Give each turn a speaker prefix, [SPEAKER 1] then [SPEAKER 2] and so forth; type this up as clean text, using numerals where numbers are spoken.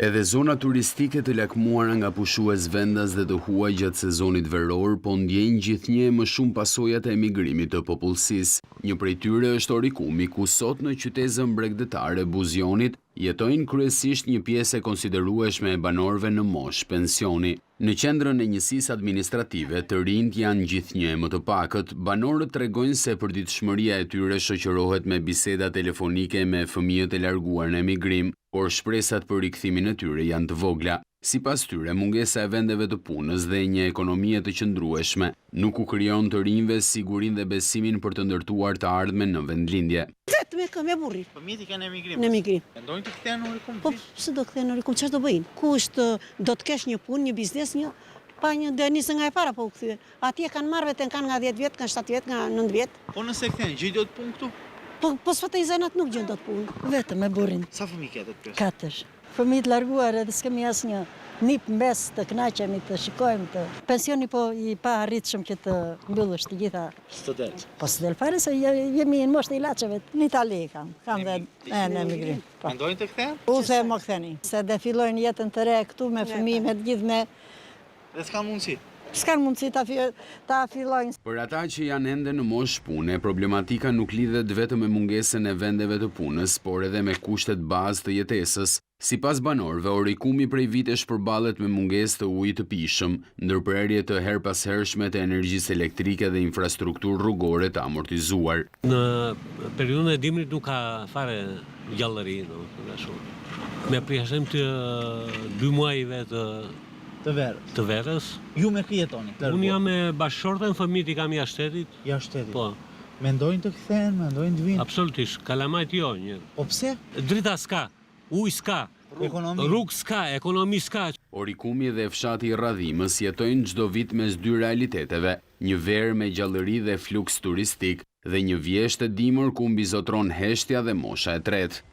[SPEAKER 1] Edhe zona turistike të lakmuara nga pushues vendas dhe të huaj gjatë sezonit veror, po ndjejnë gjithnjë më shumë pasojat e emigrimit të popullsisë. Një prej tyre është Orikumi, ku sot në qytetin bregdetare Buzionit jetojnë kryesisht një pjesë e konsiderueshme e banorëve në moshë pensioni. Në qendrën e njësisë administrative, të rinjt janë gjithnjë më të pakët. Banorët tregojnë se përditshmëria e tyre shoqërohet me biseda telefonike me fëmijët e larguar në emigrim, por shpresat për rikthimin e tyre janë të vogla. Sipas tyre, mungesa e vendeve të punës dhe një ekonomie të qëndrueshme nuk u krijon të rinjve sigurinë dhe besimin për të ndërtuar të ardhmen në vendlindje.
[SPEAKER 2] Vetëm me burri.
[SPEAKER 3] Fëmijët i kanë emigrim.
[SPEAKER 2] Në emigrim.
[SPEAKER 3] Mendojnë të kthehen në Orikum?
[SPEAKER 2] Po, se do kthehen në Orikum, çfarë do bëjnë? Kusht do të kesh një punë, një biznes, pa një dhe nisë nga e para po u kthyen. Atje kanë marrë veten, kanë nga 10 vjet, kanë 7 vjet, nga 9 vjet.
[SPEAKER 3] Po nëse kthehen, gjej do të punë këtu?
[SPEAKER 2] Po sfatizojnë atë nuk gjën dot punë. Vetëm me burrin.
[SPEAKER 3] Sa fëmijë ke atë?
[SPEAKER 2] 4. Fëmijët larguar edhe s'kemi asnjë nip mbes të kënaqemi të shikojmë të. Pensioni po i pa arritshëm që të mbyllësh të gjitha.
[SPEAKER 3] Student.
[SPEAKER 2] Po s'del fare se jemi në moshë të ilaçeve. Në Itali kam dhe në emigrim.
[SPEAKER 3] Mendojnë të kthehen?
[SPEAKER 2] U se më ktheni. Se dhe fillojnë jetën të re këtu me fëmijë, me të gjithë me.
[SPEAKER 3] Dhe s'kan mundësi.
[SPEAKER 2] S'kan mundësi ta fillojnë.
[SPEAKER 1] Për ata që janë ende në moshë pune, problematika nuk lidhet vetëm me mungesën e vendeve të punës, por edhe me kushtet bazë të jetesës. Sipas banorëve, Orikumi prej vitesh përballet me mungesë të ujit të pijshëm, ndërprerje të herpashershme të energjisë elektrike dhe infrastrukturë rrugore të amortizuar.
[SPEAKER 4] Në periudhën e dimrit nuk ka fare gjallëri, me përjashtim të 2 muajve të verës.
[SPEAKER 3] Ju me kë jetoni?
[SPEAKER 4] Unë jam me bashkëshorten, fëmijët i kam jashtë shtetit.
[SPEAKER 3] Jashtë shtetit.
[SPEAKER 4] Po.
[SPEAKER 3] Mendojnë të kthehen, mendojnë të vinë.
[SPEAKER 4] Absolutisht, kalamajt jo një.
[SPEAKER 3] Po pse?
[SPEAKER 4] Drita s'ka, ujë s'ka, rrugë s'ka, ekonomi s'ka.
[SPEAKER 1] Orikumi dhe fshati i Radhimës jetojnë çdo vit mes 2 realiteteve, një verë me gjallëri dhe fluks turistik dhe një vjeshtë e dimër ku mbizotron heshtja dhe mosha e tretë.